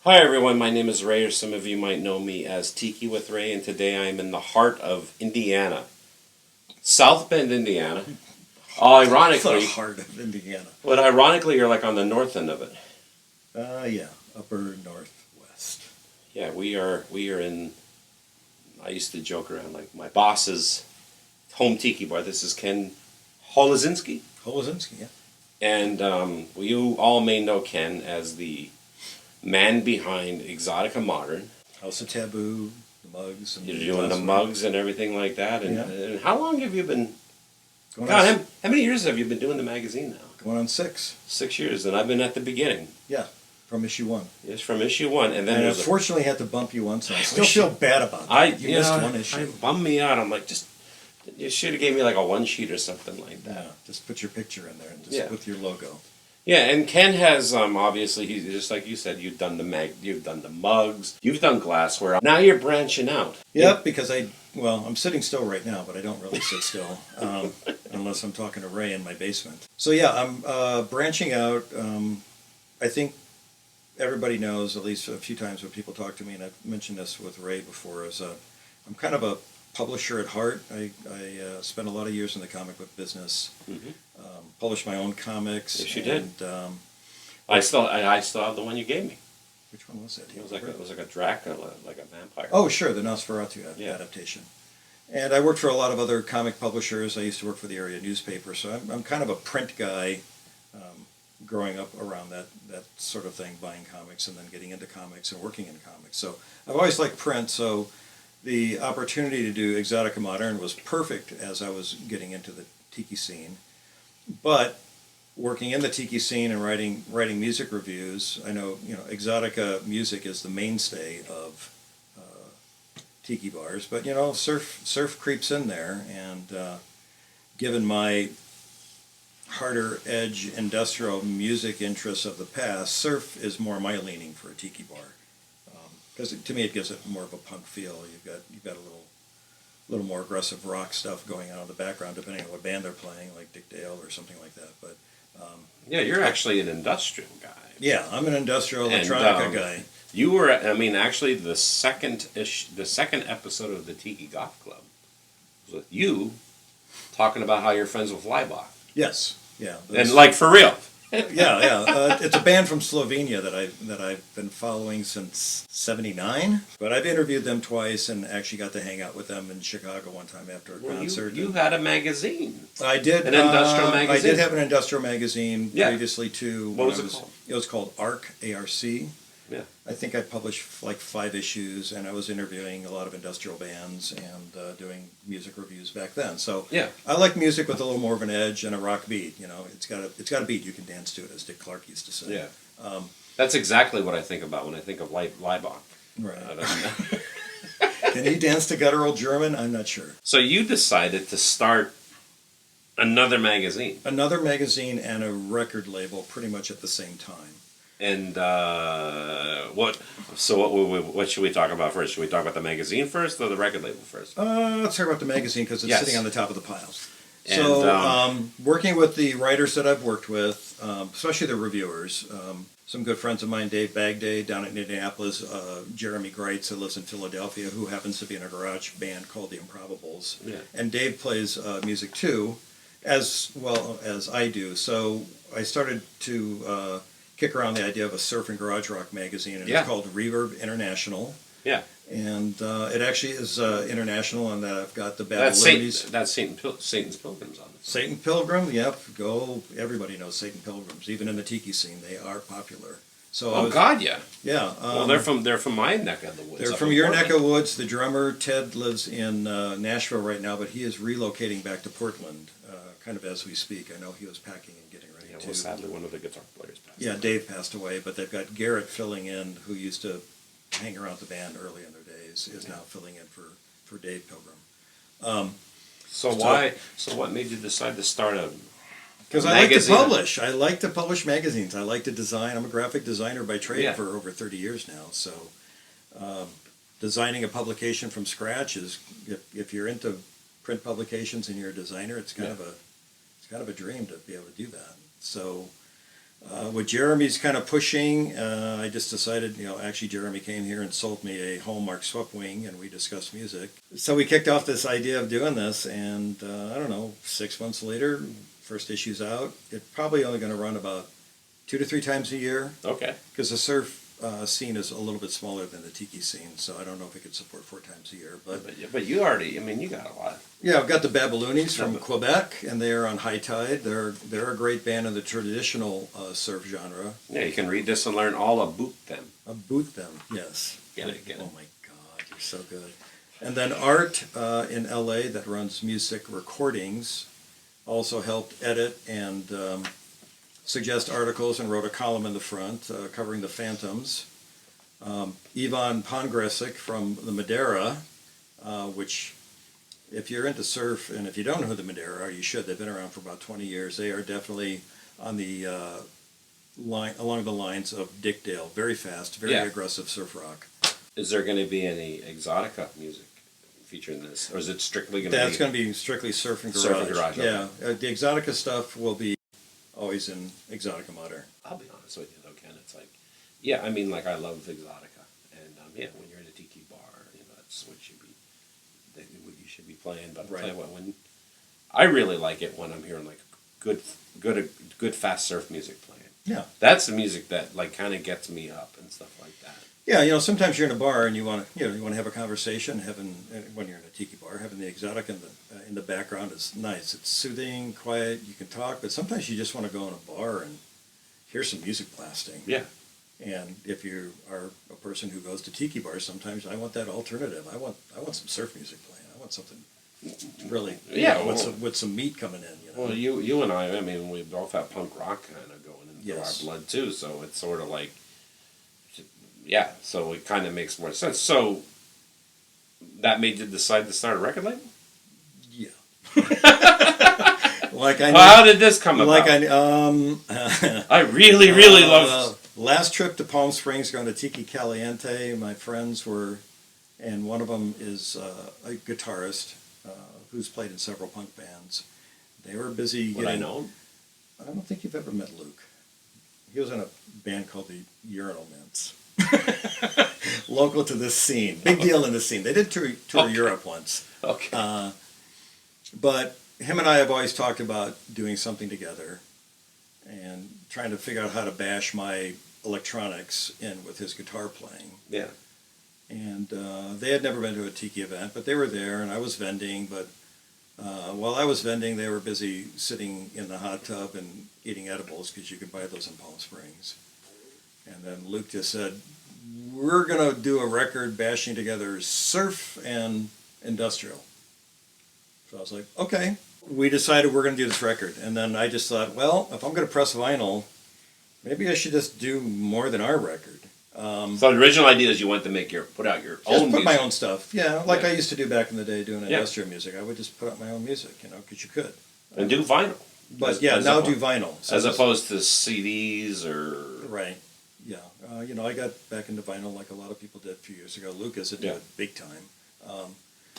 Hi everyone, my name is Ray, or some of you might know me as Tiki with Ray, and today I am in the heart of Indiana. South Bend, Indiana. Ironically, the heart of Indiana. But ironically, you're like on the north end of it. Yeah, upper northwest. Yeah, we are in, I used to joke around, like my boss's home tiki bar. This is Ken Holozinski. Holozinski, yeah. And you all may know Ken as the man behind Exotica Modern. House of Taboo, the mugs. And You're doing the mugs and everything like that. And, yeah. and how long have you been... Going God, how many years have you been doing the magazine now? Going on 6. 6 years, and I've been at the beginning. Yeah, from issue 1. Yes, from issue 1. And then I unfortunately had to bump you once, and I still feel bad about that. You missed one issue. It bummed me out. I'm like, you should have gave me like a one sheet or something like that. Yeah, just put your picture in there and just with your logo. Yeah, and Ken has obviously, he's just like you said, you've done the mugs, you've done glassware. Now you're branching out. Yep, because I'm sitting still right now, but I don't really sit still unless I'm talking to Ray in my basement. So yeah, I'm branching out. I think everybody knows, at least a few times when people talk to me, and I've mentioned this with Ray before, is I'm kind of a publisher at heart. I spent a lot of years in the comic book business. Mm-hmm. Published my own comics. Yes, you did. I still have the one you gave me. Which one was it? It was like a Dracula, like a vampire. Oh, sure, the Nosferatu adaptation. And I worked for a lot of other comic publishers. I used to work for the area newspaper, so I'm kind of a print guy. Growing up around that sort of thing, buying comics and then getting into comics and working in comics. So I've always liked print. So the opportunity to do Exotica Modern was perfect as I was getting into the tiki scene. But working in the tiki scene and writing music reviews, I know Exotica music is the mainstay of tiki bars. But surf creeps in there, and given my harder edge industrial music interests of the past, surf is more my leaning for a tiki bar, because to me it gives it more of a punk feel. You've got a little more aggressive rock stuff going on in the background, depending on what band they're playing, like Dick Dale or something like that. But yeah, you're actually an industrial guy. Yeah, I'm an industrial electronica guy. You were, actually, the second episode of the Tiki Goth Club was with you talking about how you're friends with Leibach. Yes. Yeah. And like for real. Yeah. It's a band from Slovenia that I've been following since '79. But I've interviewed them twice and actually got to hang out with them in Chicago one time after a concert. You had a magazine. I did. An industrial magazine. I did have an industrial magazine previously too. What was it called? It was called ARC, A-R-C. Yeah. I think I published like 5 issues, and I was interviewing a lot of industrial bands and doing music reviews back then. So yeah, I like music with a little more of an edge and a rock beat. It's got a beat you can dance to it, as Dick Clark used to say. Yeah. That's exactly what I think about when I think of Leibach. Right. Can he dance to guttural German? I'm not sure. So you decided to start another magazine. Another magazine and a record label pretty much at the same time. And what should we talk about first? Should we talk about the magazine first or the record label first? Let's talk about the magazine because it's sitting on the top of the pile. And, so working with the writers that I've worked with, especially the reviewers, some good friends of mine, Dave Bagday down in Indianapolis, Jeremy Greitz, who lives in Philadelphia, who happens to be in a garage band called the Improbables. Yeah. And Dave plays music too, as well as I do. So I started to kick around the idea of a surf and garage rock magazine, and it's called Reverb International. Yeah. And it actually is international, and I've got the Bad Liberties. That's Satan's Pilgrims on it. Satan Pilgrim, yep. Everybody knows Satan Pilgrims. Even in the tiki scene, they are popular. So yeah. Yeah. Well, they're from my neck of the woods. They're from your neck of the woods. The drummer, Ted, lives in Nashville right now, but he is relocating back to Portland, kind of as we speak. I know he was packing and getting ready to. Well, sadly, one of the guitar players passed. Yeah, Dave passed away, but they've got Garrett filling in, who used to hang around the band early in their days, is now filling in for Dave Pilgrim. So what made you decide to start a Because I like to publish. I like to publish magazines. I like to design. I'm a graphic designer by trade for over 30 years now. So designing a publication from scratch is, if you're into print publications and you're a designer, it's kind of a dream to be able to do that. So With Jeremy's kind of pushing, I just decided, actually Jeremy came here and sold me a Hallmark swept wing and we discussed music. So we kicked off this idea of doing this and I don't know, 6 months later, first issue's out. It's probably only going to run about 2 to 3 times a year. Okay. Because the surf scene is a little bit smaller than the tiki scene, so I don't know if it could support 4 times a year. But you already, I mean, you got a lot. Yeah, I've got the Babylonies from Quebec, and they are on High Tide. They're a great band in the traditional surf genre. Yeah, you can read this and learn all about them. About them, yes. Get it. Oh my God, you're so good. And then Art in LA that runs music recordings also helped edit and suggest articles and wrote a column in the front covering the Phantoms. Ivan Pongresik from the Madeira, which if you're into surf and if you don't know who the Madeira are, you should. They've been around for about 20 years. They are definitely on the line along the lines of Dick Dale. Very fast, very aggressive surf rock. Is there going to be any exotica music featuring this, or is it strictly going to be? That's going to be strictly surf and garage. Surf and garage. Yeah, the exotica stuff will be always in exotica modern. I'll be honest with you though, Ken. It's like, yeah, I mean, like I love exotica, and yeah, when you're in a tiki bar, that's what you should be playing. But I'll tell you what, when I really like it when I'm hearing like good fast surf music playing. Yeah, that's the music that like kind of gets me up and stuff like that. Yeah, sometimes you're in a bar and you want to have a conversation. When you're in a tiki bar, having the exotic in the background is nice. It's soothing, quiet. You can talk, but sometimes you just want to go in a bar and hear some music blasting. Yeah. And if you are a person who goes to tiki bars, sometimes I want that alternative. I want some surf music playing. I want something really with some meat coming in. Well, you and I mean, we both have punk rock kind of going into our blood too. So it's sort of like. Yeah, so it kind of makes more sense. So that made you decide to start a record label? Yeah. How did this come about? I really love. Last trip to Palm Springs, going to Tiki Caliente. My friends were, and one of them is a guitarist who's played in several punk bands. They were busy. Would I know him? I don't think you've ever met Luke. He was in a band called the Urinal Mints. Local to this scene, big deal in this scene. They did tour Europe once. Okay. But him and I have always talked about doing something together and trying to figure out how to bash my electronics in with his guitar playing. Yeah. And they had never been to a tiki event, but they were there, and I was vending. But while I was vending, they were busy sitting in the hot tub and eating edibles because you could buy those in Palm Springs. And then Luke just said, we're going to do a record bashing together surf and industrial. So I was like, okay. We decided we're going to do this record. And then I just thought, well, if I'm going to press vinyl, maybe I should just do more than our record. So the original idea is you want to put out your own music. Just put my own stuff. Yeah, like I used to do back in the day doing industrial music. I would just put out my own music, because you could. And do vinyl. But now do vinyl. So as opposed to CDs or... Right. Yeah, I got back into vinyl like a lot of people did a few years ago. Lucas had done it big time.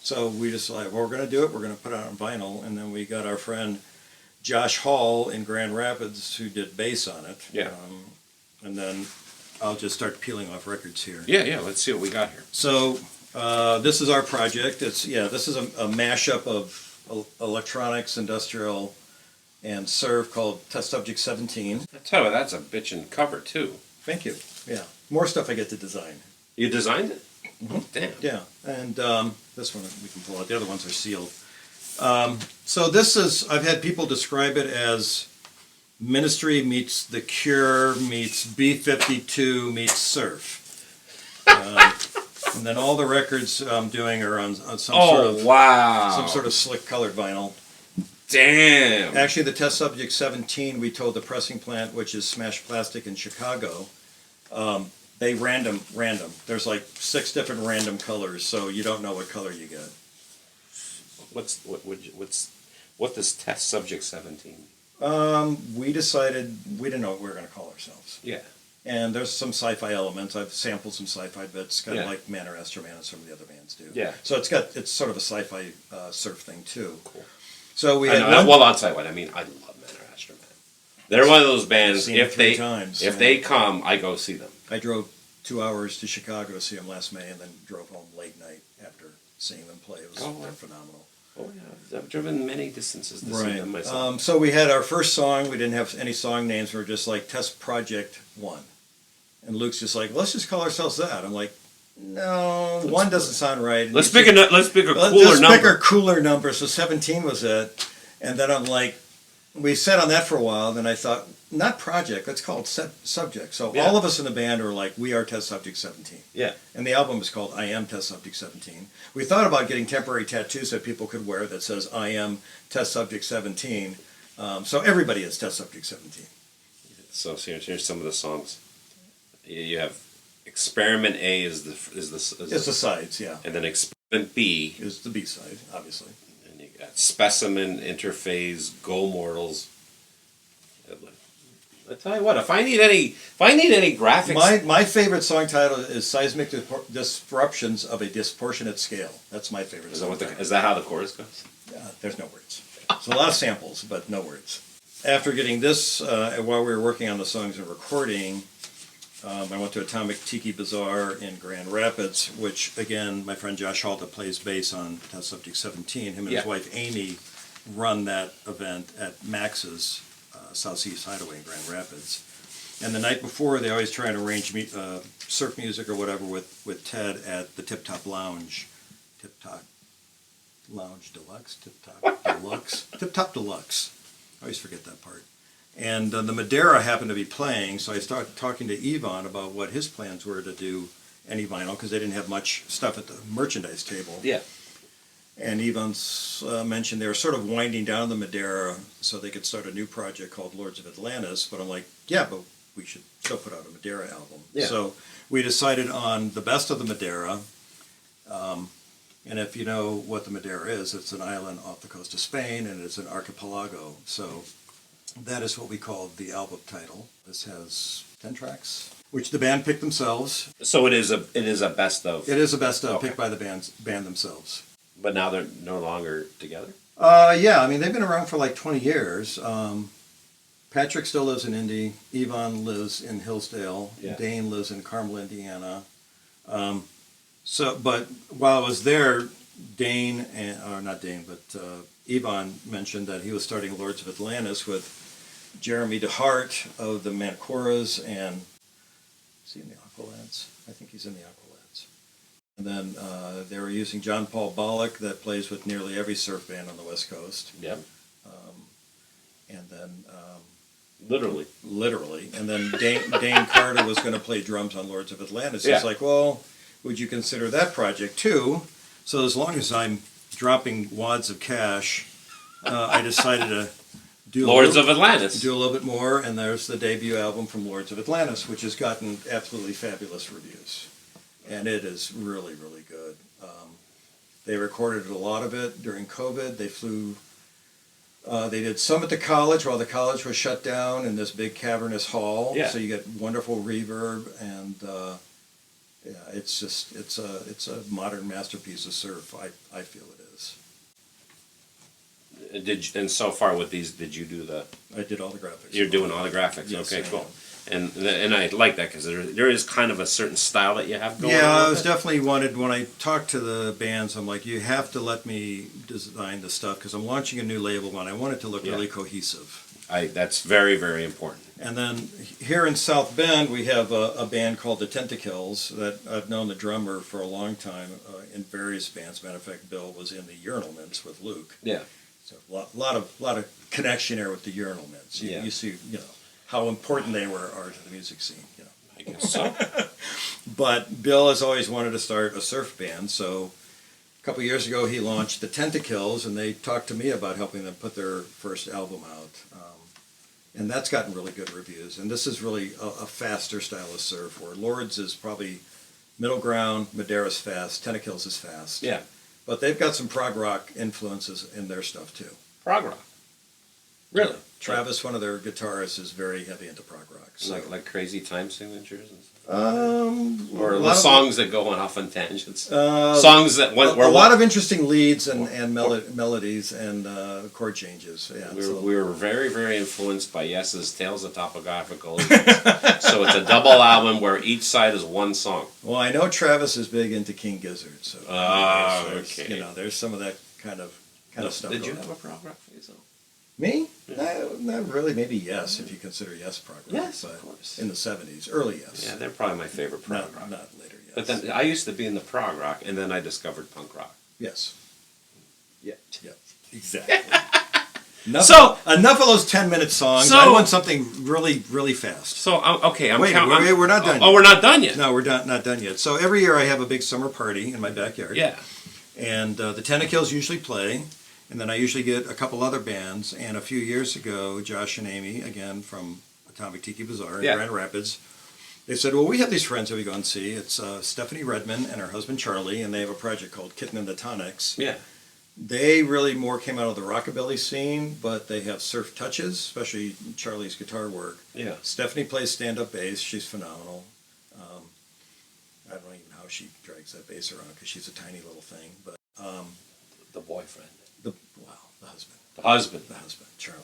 So we decided, we're going to do it. We're going to put it out on vinyl. And then we got our friend Josh Hall in Grand Rapids who did bass on it. Yeah. And then I'll just start peeling off records here. Yeah. Let's see what we got here. So this is our project. This is a mashup of electronics, industrial, and surf called Test Subject 17. I tell you, that's a bitchin' cover too. Thank you. Yeah. More stuff I get to design. You designed it? Mm-hmm. Oh, damn. Yeah. And this one we can pull out. The other ones are sealed. So this is, I've had people describe it as Ministry meets The Cure meets B-52 meets surf. And then all the records I'm doing are on some sort of slick colored vinyl. Damn. Actually, the Test Subject 17, we told the pressing plant, which is Smash Plastic in Chicago, they random. There's like 6 different random colors, so you don't know what color you get. What does Test Subject 17? We decided we didn't know what we were going to call ourselves. Yeah. And there's some sci-fi elements. I've sampled some sci-fi bits, kind of like Manor Astroman and some of the other bands do. Yeah. So it's sort of a sci-fi surf thing too. Cool. So we I'll tell you what, I mean, I love Manor Astroman. They're one of those bands. Seen them If 3 they times, if yeah. they come, I go see them. I drove 2 hours to Chicago to see them last May, and then drove home late night after seeing them play. It was they're phenomenal. Oh yeah, I've driven many distances to see them myself. So we had our first song. We didn't have any song names. We were just like Test Project 1. And Luke's just like, let's just call ourselves that. I'm like, no, 1 doesn't sound right. Let's pick a cooler let's number. pick a cooler number. So 17 was it. And then I'm like, we sat on that for a while. Then I thought, not project, let's call it subject. So Yeah. all of us in the band are like, we are Test Subject 17. Yeah. And the album is called I Am Test Subject 17. We thought about getting temporary tattoos that people could wear that says I Am Test Subject 17. So everybody is Test Subject 17. So here's some of the songs. You have Experiment A is the It's the sides, yeah. and then Experiment B Is the B side, obviously. and you got Specimen, Interphase, Go Mortals. I tell you what, if I need any graphics, My favorite song title is Seismic Disruptions of a Disproportionate Scale. That's my favorite song title. is that how the chorus goes? There's no words. It's a lot of samples, but no words. After getting this, while we were working on the songs and recording, I went to Atomic Tiki Bazaar in Grand Rapids, which, again, my friend Josh Halta plays bass on Test Subject 17. Him and his wife Amy run that event at Max's South Seas Hideaway in Grand Rapids. And the night before, they always try and arrange surf music or whatever with Ted at the Tip Top Lounge. Tip Top Lounge Deluxe? Tip Top Deluxe? Tip Top Deluxe. I always forget that part. And the Madeira happened to be playing, so I started talking to Yvonne about what his plans were to do any vinyl, because they didn't have much stuff at the merchandise table. Yeah. And Yvonne's mentioned they were sort of winding down the Madeira so they could start a new project called Lords of Atlantis, but I'm like, yeah, but we should still put out a Madeira album. Yeah. So we decided on the best of the Madeira. And if you know what the Madeira is, it's an island off the coast of Spain, and it's an archipelago. So that is what we call the album title. This has 10 tracks, which the band picked themselves. So it is a best of. It is a best of Okay. picked by the band themselves. But now they're no longer together. Yeah, I mean, they've been around for like 20 years. Patrick still lives in Indy. Yvonne lives in Hillsdale. Yeah. Dane lives in Carmel, Indiana. But while I was there, Yvonne mentioned that he was starting Lords of Atlantis with Jeremy DeHart of the Mancoras, and is he in the Aqualads? I think he's in the Aqualads. And then they were using John Paul Bollock, that plays with nearly every surf band on the West Coast. Yep. And then Literally. and then Dane Carter was going to play drums on Lords of Atlantis. Yeah. It's like, well, would you consider that project too? So as long as I'm dropping wads of cash, I decided to do Lords of Atlantis. do a little bit more, and there's the debut album from Lords of Atlantis, which has gotten absolutely fabulous reviews, and it is really, really good. They recorded a lot of it during COVID. They flew. They did some at the college while the college was shut down in this big cavernous hall. Yeah. So you get wonderful reverb, and it's a modern masterpiece of surf. I feel it is. And so far with these, did you do the? I did all the graphics. You're doing all the graphics. Yes, Okay, I cool. am. And I like that because there is kind of a certain style that you have going. Yeah, on I with was it. definitely wanted, when I talked to the bands, I'm like, you have to let me design the stuff, because I'm launching a new label and I want it to look Yeah. really cohesive. That's very, very important. And then here in South Bend, we have a band called the Tentacles that I've known the drummer for a long time in various bands. Matter of fact, Bill was in the Urinal Mints with Luke. Yeah. So a lot of connection there with the Urinal Mints. Yeah. You see, how important they are to the music scene. I guess so. But Bill has always wanted to start a surf band, so a couple years ago he launched the Tentacles, and they talked to me about helping them put their first album out. And that's gotten really good reviews. And this is really a faster style of surf, where Lords is probably middle ground, Madeira's fast, Tentacles is fast. Yeah. But they've got some prog rock influences in their stuff too. Prog rock. Really? Travis, one of their guitarists, is very heavy into prog rock. So. Like crazy time signatures and stuff? Or Or songs that go off on tangents? Uh, Songs that went... a lot of interesting leads and melodies and chord changes. Yeah, we were very, very influenced by Yes's Tales of Topographical Leads. So it's a double album where each side is one song. Well, I know Travis is big into King Gizzard, so okay. you know, there's some of that kind of stuff. Did you going have on. a prog rock phase, though? Me? Yeah. Not really. Maybe Yes, if you consider Yes prog rock. Yes, but of course. in the 70s, early Yes. Yeah, they're probably my favorite prog rock. Not later Yes. But then I used to be in the prog rock, and then I discovered punk rock. Yes. Yeah. Exactly. Enough of those 10-minute songs. So- I want something really, really fast. So, okay, Wait, we're not done Oh, yet. we're not done yet? No, we're not done yet. So every year I have a big summer party in my backyard. Yeah. And the Tentacles usually play, and then I usually get a couple other bands. And a few years ago, Josh and Amy, again from Atomic Tiki Bazaar in Grand Rapids, they said, well, we have these friends that we go and see. It's Stephanie Redmond and her husband Charlie, and they have a project called Kitten and the Tonics. Yeah. They really more came out of the rockabilly scene, but they have surf touches, especially Charlie's guitar work. Yeah. Stephanie plays stand-up bass. She's phenomenal. I don't even know how she drags that bass around because she's a tiny little thing. But The boyfriend. the husband. The husband. The husband, Charlie.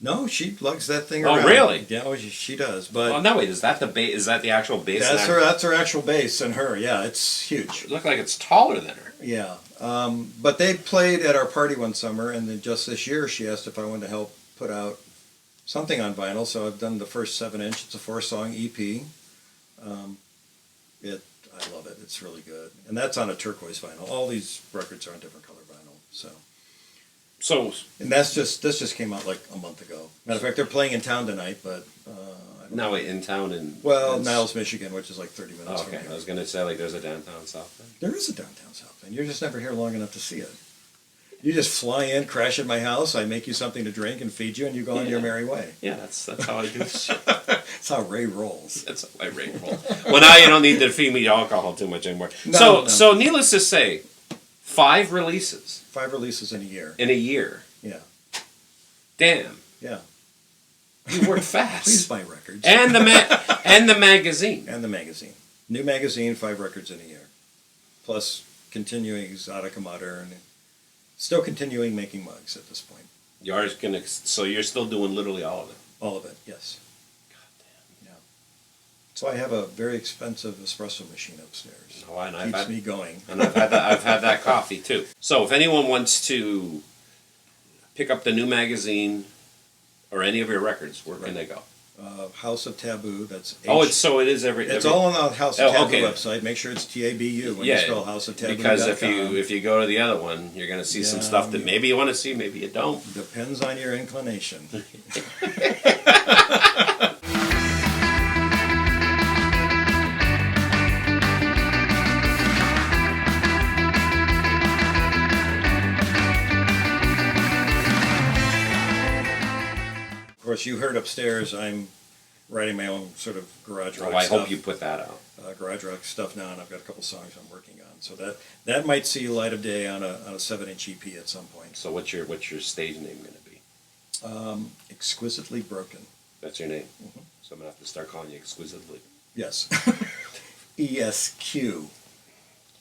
No, she lugs that thing Oh, around. really? Yeah, she does. But Oh, no, wait, is that the bass? Is that the actual bass? that's her actual bass and her. Yeah, it's huge. It looked like it's taller than her. Yeah, but they played at our party one summer, and then just this year she asked if I wanted to help put out something on vinyl. So I've done the first 7-inch. It's a 4-song EP. I love it. It's really good, and that's on a turquoise vinyl. All these records are on different color vinyl. And this just came out like a month ago. Matter of fact, they're playing in town tonight, but No, wait, in town in... Niles, Michigan, which is like 30 minutes Oh, from okay, here. I was going to say, like, there's a downtown South Bend. There is a downtown South Bend. You're just never here long enough to see it. You just fly in, crash at my house, I make you something to drink and feed you, and you go on your merry way. Yeah, that's how I do shit. That's how Ray rolls. That's how I rate roll. Well, now you don't need to feed me alcohol too much anymore. No. So needless to say, 5 releases 5 releases in a year. in a year. Yeah. Damn. Yeah. You work fast. Please buy records. And the magazine. And the magazine. New magazine, 5 records in a year. Plus continuing Exotica Modern. Still continuing making mugs at this point. So you're still doing literally all of it. All of it, yes. God damn. Yeah. So I have a very expensive espresso machine upstairs. Oh, and Keeps me going. And I've had that coffee too. So if anyone wants to pick up the new magazine or any of your records, where can they go? House of Taboo. That's It's all on the House of Taboo okay. website. Make sure it's TABU when you spell House of Taboo. Because if you go to the other one, you're going to see some stuff that maybe you want to see, maybe you don't. Depends on your inclination. Of course, you heard upstairs. I'm writing my own sort of garage rock I stuff. hope you put that out. Garage rock stuff now, and I've got a couple songs I'm working on. So that might see light of day on a 7-inch EP at some point. So what's your stage name going to be? Exquisitely Broken. That's your name. Mm-hmm. So I'm going to have to start calling you Exquisitely. Yes. ESQ.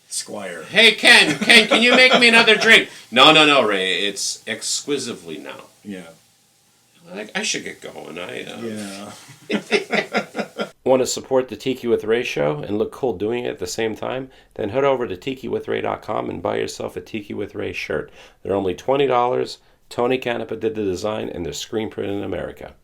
Squire. Hey Ken, can you make me another drink? No, Ray. It's Exquisitely now. Yeah. I should get going. Yeah. Want to support the Tiki with Ray show and look cool doing it at the same time? Then head over to tikiwithray.com and buy yourself a Tiki with Ray shirt. They're only $20. Tony Canepa did the design and they're screen printed in America.